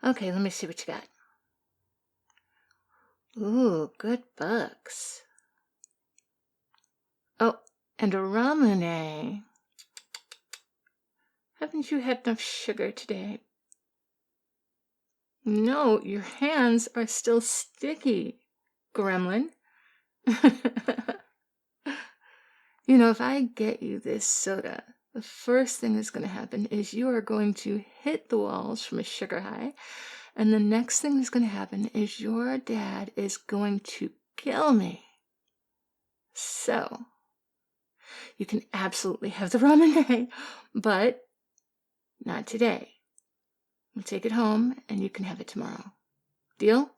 Okay, let me see what you got. Ooh, good books. Oh, and a ramen, eh? Haven't you had enough sugar today? No, your hands are still sticky, gremlin. You know, if I get you this soda, the first thing that's going to happen is you are going to hit the walls from a sugar high, and the next thing that's going to happen is your dad is going to kill me. So, you can absolutely have the ramen, but not today. We'll take it home, and you can have it tomorrow. Deal?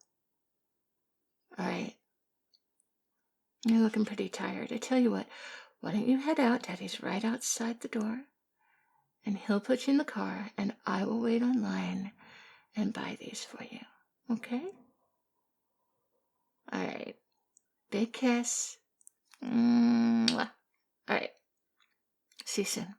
All right. You're looking pretty tired. I tell you what, why don't you head out? Daddy's right outside the door, and he'll put you in the car, and I will wait online and buy these for you. Okay? All right. Big kiss. Mwah. All right. See you soon.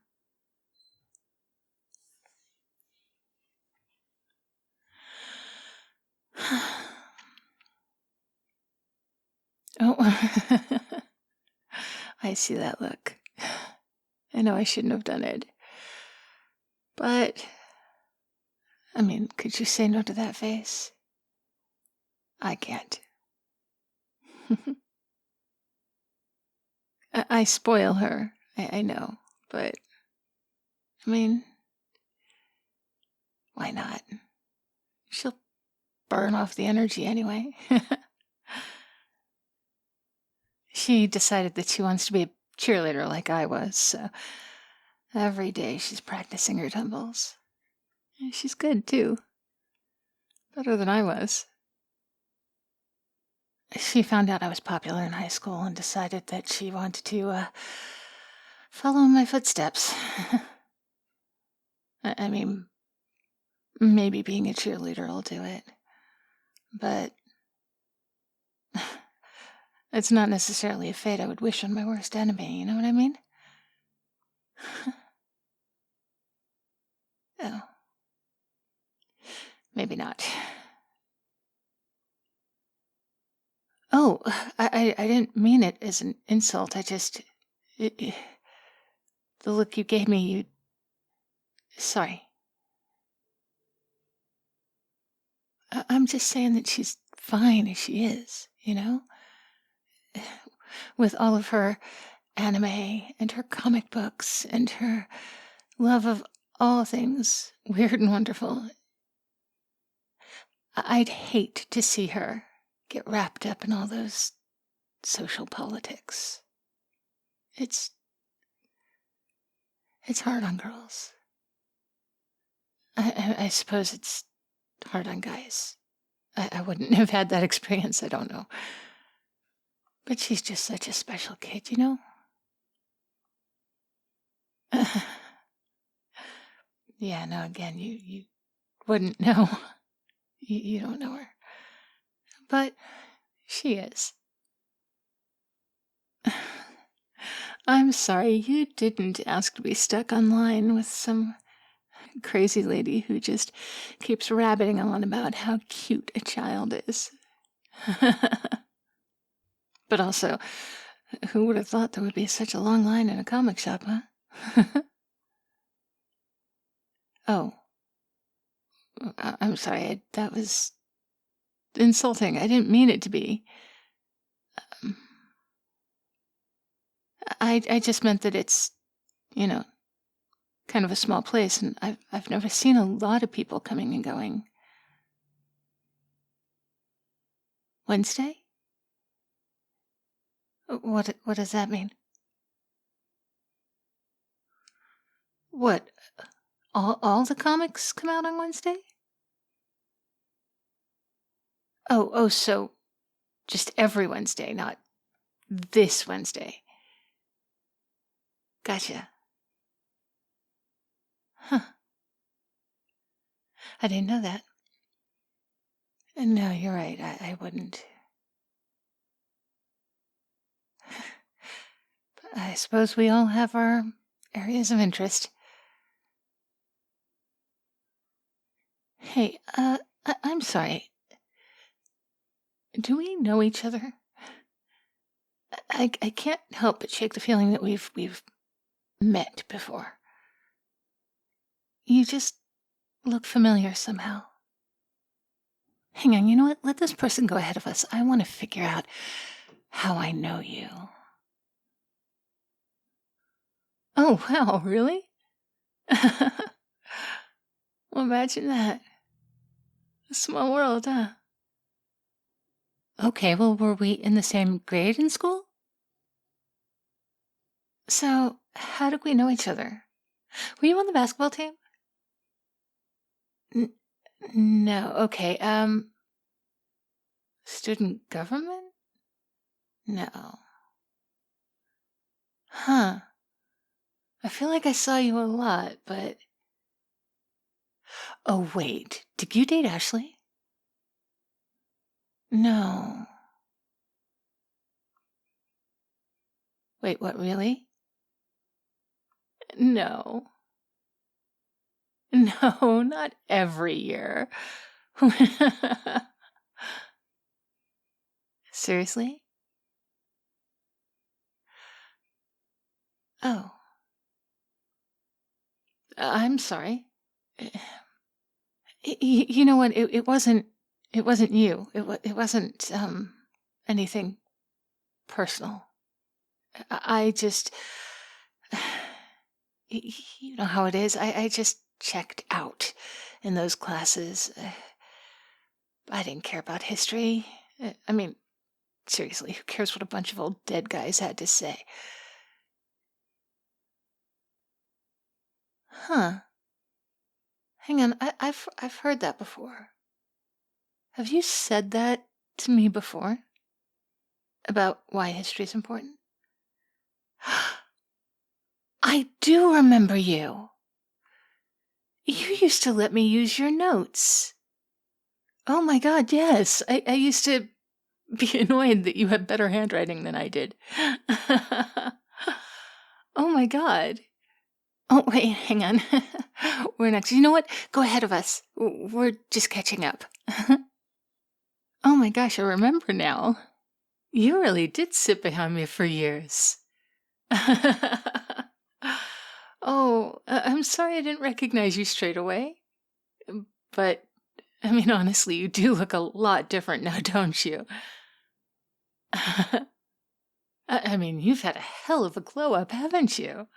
Oh, I see that look. I know I shouldn't have done it. But, I mean, could you say no to that face? I can't. I spoil her. I know. But, I mean, why not? She'll burn off the energy anyway. She decided that she wants to be a cheerleader like I was, so every day she's practicing her tumbles. And she's good, too. Better than I was. She found out I was popular in high school and decided that she wanted to, follow in my footsteps. I mean, maybe being a cheerleader will do it. But it's not necessarily a fate I would wish on my worst enemy, you know what I mean? Oh. Maybe not. Oh, I didn't mean it as an insult. I just... the look you gave me, Sorry. I'm just saying that she's fine as she is, you know? With all of her anime and her comic books and her love of all things weird and wonderful. I'd hate to see her get wrapped up in all those social politics. It's hard on girls. I suppose it's hard on guys. I wouldn't have had that experience, I don't know. But she's just such a special kid, you know? Yeah, no, again, you wouldn't know. You don't know her. But she is. I'm sorry, you didn't ask to be stuck online with some crazy lady who just keeps rabbiting on about how cute a child is. But also, who would have thought there would be such a long line in a comic shop, huh? Oh. I'm sorry, that was insulting. I didn't mean it to be. I just meant that it's, you know, kind of a small place, and I've never seen a lot of people coming and going. Wednesday? What does that mean? What? All the comics come out on Wednesday? Oh, so just every Wednesday, not this Wednesday. Gotcha. Huh. I didn't know that. No, you're right. I wouldn't. I suppose we all have our areas of interest. Hey, I'm sorry. Do we know each other? I can't help but shake the feeling that we've met before. You just look familiar somehow. Hang on, you know what? Let this person go ahead of us. I want to figure out how I know you. Oh, wow, really? Well, imagine that. A small world, huh? Okay, well, were we in the same grade in school? So, how did we know each other? Were you on the basketball team? N- no, okay. Student government? No. Huh. I feel like I saw you a lot, but. Oh, wait. Did you date Ashley? No. Wait, what, really? No. No, not every year. Seriously? Oh. I'm sorry. You know what? It wasn't. It wasn't you. It wasn't anything personal. I just. You know how it is. I just checked out in those classes. I didn't care about history. I mean, seriously, who cares what a bunch of old dead guys had to say? Huh. Hang on. I've heard that before. Have you said that to me before? About why history is important? I do remember you. You used to let me use your notes. Oh my God, yes. I used to be annoyed that you had better handwriting than I did. Oh my God. Oh, wait, hang on. We're next. You know what? Go ahead of us. We're just catching up. Oh my gosh, I remember now. You really did sit behind me for years. Oh, I'm sorry I didn't recognize you straight away. But, I mean, honestly, you do look a lot different now, don't you? I mean, you've had a hell of a glow up, haven't you?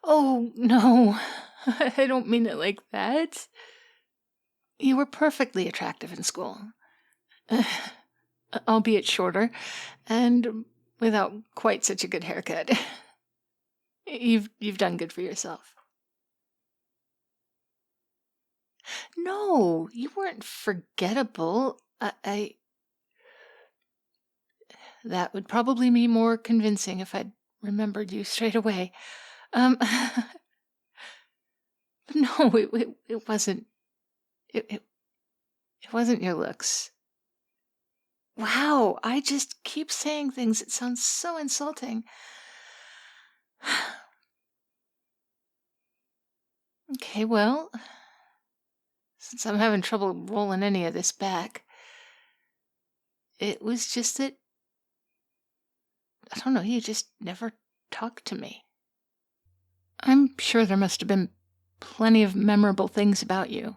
Oh, no. I don't mean it like that. You were perfectly attractive in school. Albeit shorter, and without quite such a good haircut. You've done good for yourself. No, you weren't forgettable. That would probably be more convincing if I'd remembered you straight away. Um, no, it wasn't. It, it, it wasn't your looks. Wow, I just keep saying things that sound so insulting. Okay, well, since I'm having trouble rolling any of this back, it was just that, I don't know, you just never talked to me. I'm sure there must have been plenty of memorable things about you,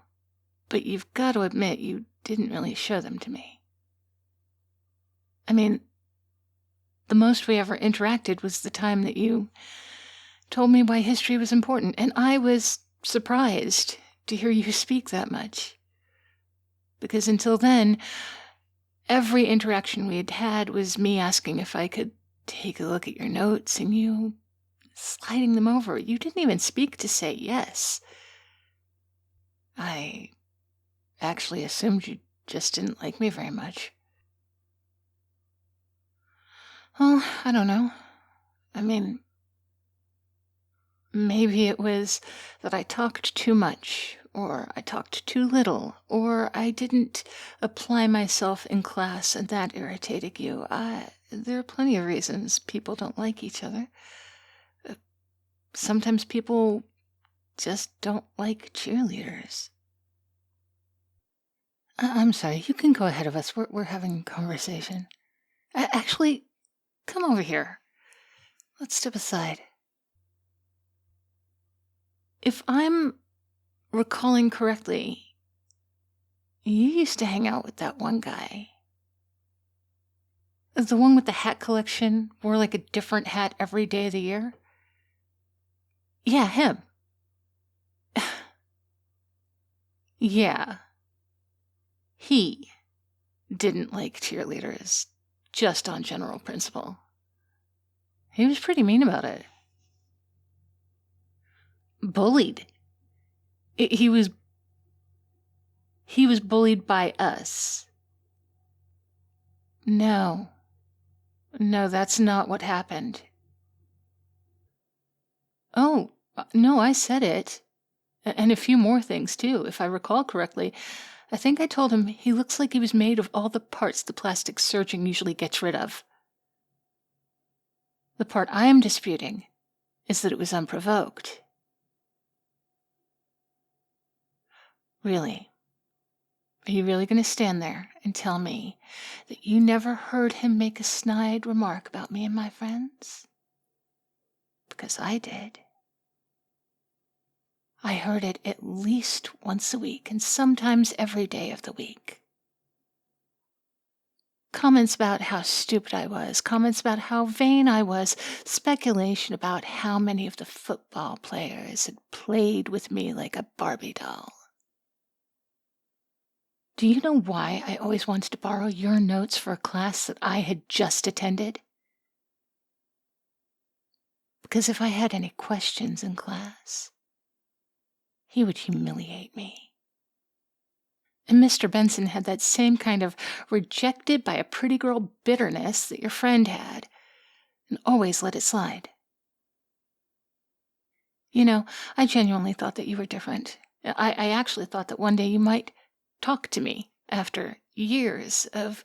but you've got to admit you didn't really show them to me. I mean, the most we ever interacted was the time that you told me why history was important, and I was surprised to hear you speak that much. Because until then, every interaction we had had was me asking if I could take a look at your notes and you sliding them over. You didn't even speak to say yes. I actually assumed you just didn't like me very much. Well, I don't know. I mean, maybe it was that I talked too much, or I talked too little, or I didn't apply myself in class and that irritated you. There are plenty of reasons people don't like each other. Sometimes people just don't like cheerleaders. I'm sorry, you can go ahead of us. We're having a conversation. Actually, come over here. Let's step aside. If I'm recalling correctly, you used to hang out with that one guy. The one with the hat collection, wore like a different hat every day of the year? Yeah, him. Yeah. He didn't like cheerleaders, just on general principle. He was pretty mean about it. Bullied. He was bullied by us. No, that's not what happened. Oh, no, I said it. And a few more things, too, if I recall correctly. I think I told him he looks like he was made of all the parts the plastic surgeon usually gets rid of. The part I am disputing is that it was unprovoked. Really? Are you really going to stand there and tell me that you never heard him make a snide remark about me and my friends? Because I did. I heard it at least once a week, and sometimes every day of the week. Comments about how stupid I was, comments about how vain I was, speculation about how many of the football players had played with me like a Barbie doll. Do you know why I always wanted to borrow your notes for a class that I had just attended? Because if I had any questions in class, he would humiliate me. And Mr. Benson had that same kind of rejected by a pretty girl bitterness that your friend had, and always let it slide. You know, I genuinely thought that you were different. I actually thought that one day you might talk to me after years of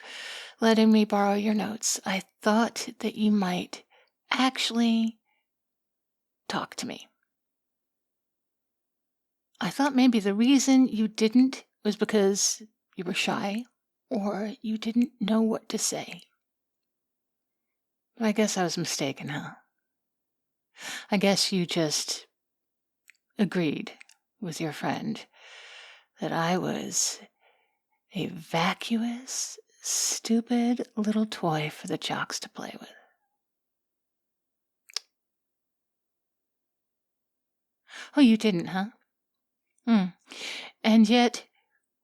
letting me borrow your notes. I thought that you might actually talk to me. I thought maybe the reason you didn't was because you were shy or you didn't know what to say. But I guess I was mistaken, huh? I guess you just agreed with your friend that I was a vacuous, stupid little toy for the jocks to play with. Oh, you didn't, huh? And yet,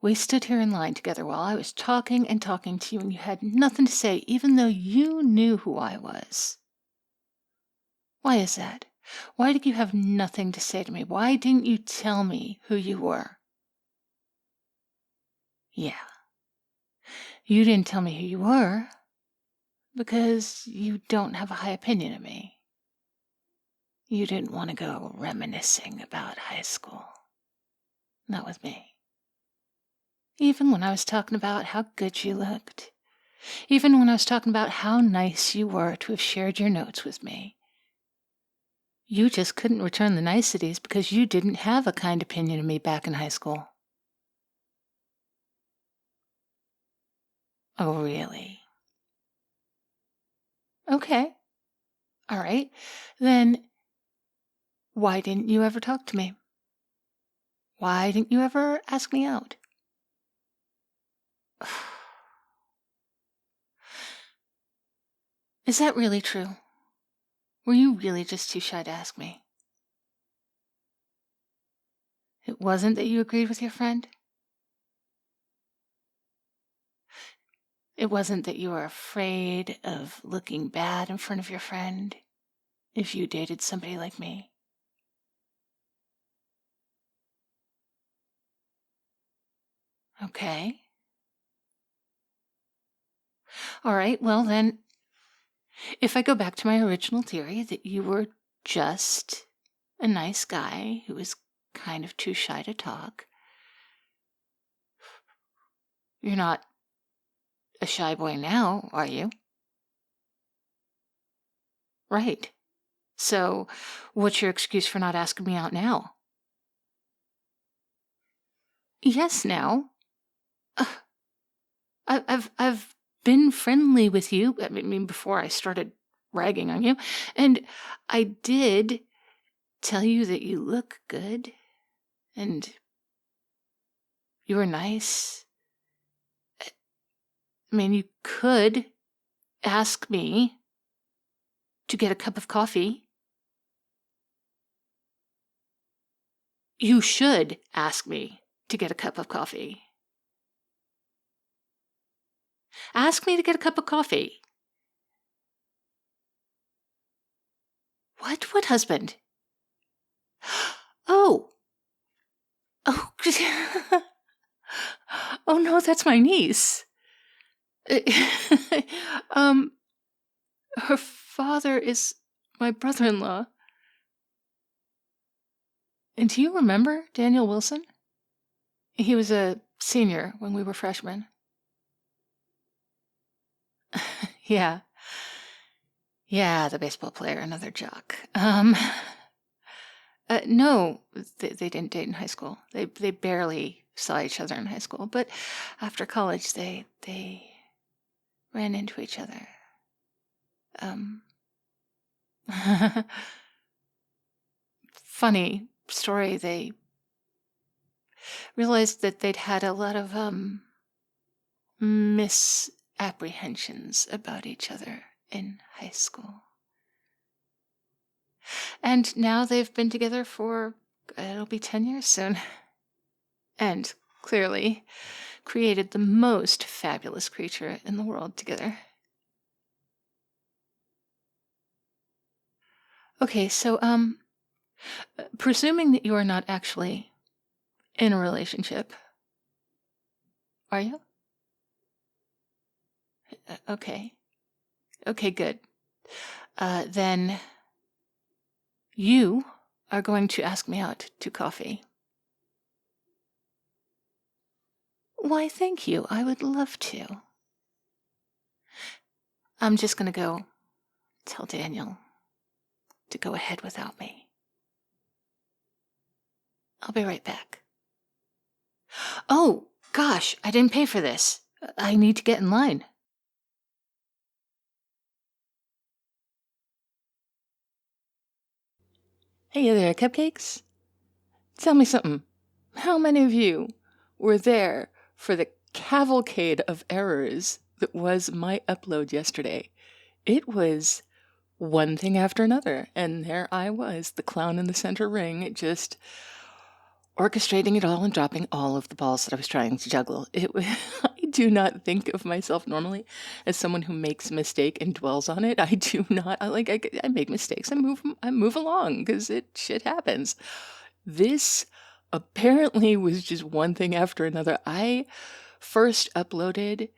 we stood here in line together while I was talking and talking to you, and you had nothing to say, even though you knew who I was. Why is that? Why did you have nothing to say to me? Why didn't you tell me who you were? Yeah. You didn't tell me who you were because you don't have a high opinion of me. You didn't want to go reminiscing about high school. Not with me. Even when I was talking about how good you looked. Even when I was talking about how nice you were to have shared your notes with me. You just couldn't return the niceties because you didn't have a kind opinion of me back in high school. Oh, really? Okay. All right. Then why didn't you ever talk to me? Why didn't you ever ask me out? Is that really true? Were you really just too shy to ask me? It wasn't that you agreed with your friend? It wasn't that you were afraid of looking bad in front of your friend if you dated somebody like me? Okay. All right, well then, if I go back to my original theory that you were just a nice guy who was kind of too shy to talk, you're not a shy boy now, are you? Right. So, what's your excuse for not asking me out now? Yes, now. Uh, I've been friendly with you. I mean, before I started ragging on you, and I did tell you that you look good, and you were nice. I mean, you could ask me to get a cup of coffee. You should ask me to get a cup of coffee. Ask me to get a cup of coffee. What husband? Oh. Oh. Oh no, that's my niece. um, her father is my brother-in-law. And do you remember Daniel Wilson? He was a senior when we were freshmen. Yeah. Yeah, the baseball player, another jock. No, they didn't date in high school. They barely saw each other in high school, but after college they ran into each other. Funny story, they realized that they'd had a lot of misapprehensions about each other in high school. And now they've been together for, it'll be 10 years soon. And clearly created the most fabulous creature in the world together. Okay, so, presuming that you are not actually in a relationship, are you? Okay. Okay, good. Then you are going to ask me out to coffee. Why, thank you. I would love to. I'm just going to go tell Daniel to go ahead without me. I'll be right back. Oh, gosh, I didn't pay for this. I need to get in line. Hey there, cupcakes. Tell me something. How many of you were there for the cavalcade of errors that was my upload yesterday? It was one thing after another, and there I was, the clown in the center ring, just orchestrating it all and dropping all of the balls that I was trying to juggle. I do not think of myself normally as someone who makes a mistake and dwells on it. I do not. I make mistakes. I move along because shit happens. This apparently was just one thing after another. I first uploaded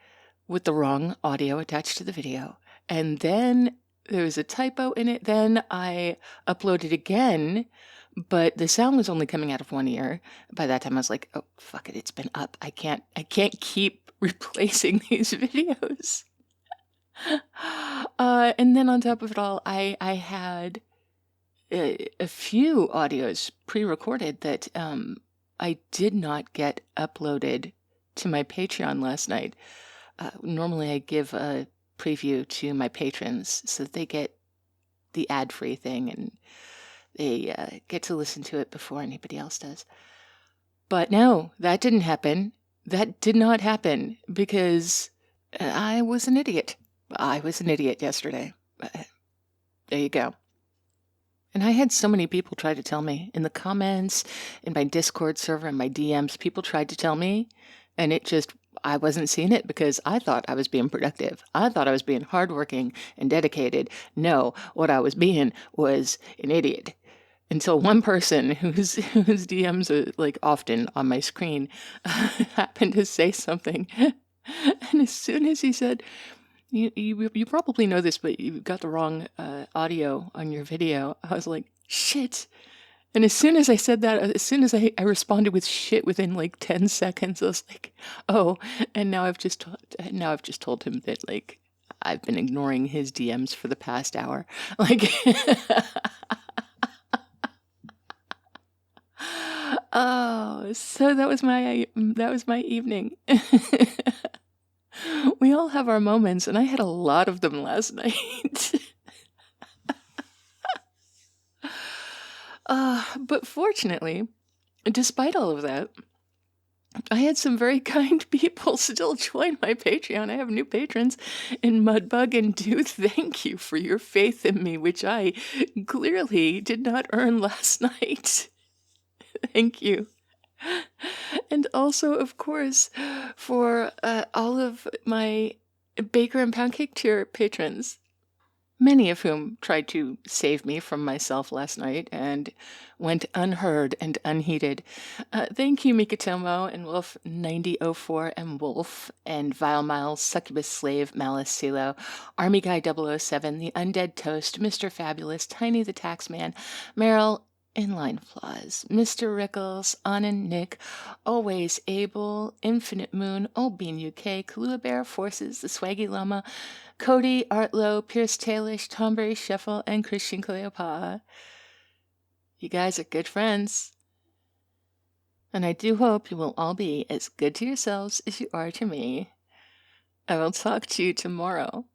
with the wrong audio attached to the video, and then there was a typo in it. Then I uploaded again, but the sound was only coming out of one ear. By that time I was like, oh fuck it, it's been up. I can't keep replacing these videos. And then on top of it all, I had a few audios pre-recorded that I did not get uploaded to my Patreon last night. Normally I give a preview to my patrons so that they get the ad-free thing and they get to listen to it before anybody else does. But no, that didn't happen. That did not happen because I was an idiot. I was an idiot yesterday. There you go. And I had so many people try to tell me in the comments, in my Discord server, in my DMs, people tried to tell me, and I wasn't seeing it because I thought I was being productive. I thought I was being hardworking and dedicated. No, what I was being was an idiot. Until one person whose DMs are like often on my screen happened to say something. And as soon as he said, you probably know this, but you got the wrong audio on your video, I was like, shit. And as soon as I said that, as soon as I responded with shit within like 10 seconds, I was like, oh, and now I've just told him that like I've been ignoring his DMs for the past hour. Like Oh, so that was my evening. We all have our moments, and I had a lot of them last night. But fortunately, despite all of that, I had some very kind people still join my Patreon. I have new patrons in Mudbug and do thank you for your faith in me, which I clearly did not earn last night. Thank you. And also, of course, for all of my Baker and Pound Cake tier patrons, many of whom tried to save me from myself last night and went unheard and unheeded. Thank you, Mikatomo and Wolf 9004 and Wolf and Vile Miles, Succubus Slave, Malice Silo, Army Guy 007, The Undead Toast, Mr. Fabulous, Tiny the Taxman, Meryl, Inline Flaws, Mr. Rickles, Anan Nick, Always Able, Infinite Moon, Old Bean UK, Kahlua Bear, Forces, The Swaggy Llama, Cody, Artlow, Pierce Tailish, Tombury Shuffle, and Christian Cleopa. You guys are good friends. And I do hope you will all be as good to yourselves as you are to me. I will talk to you tomorrow.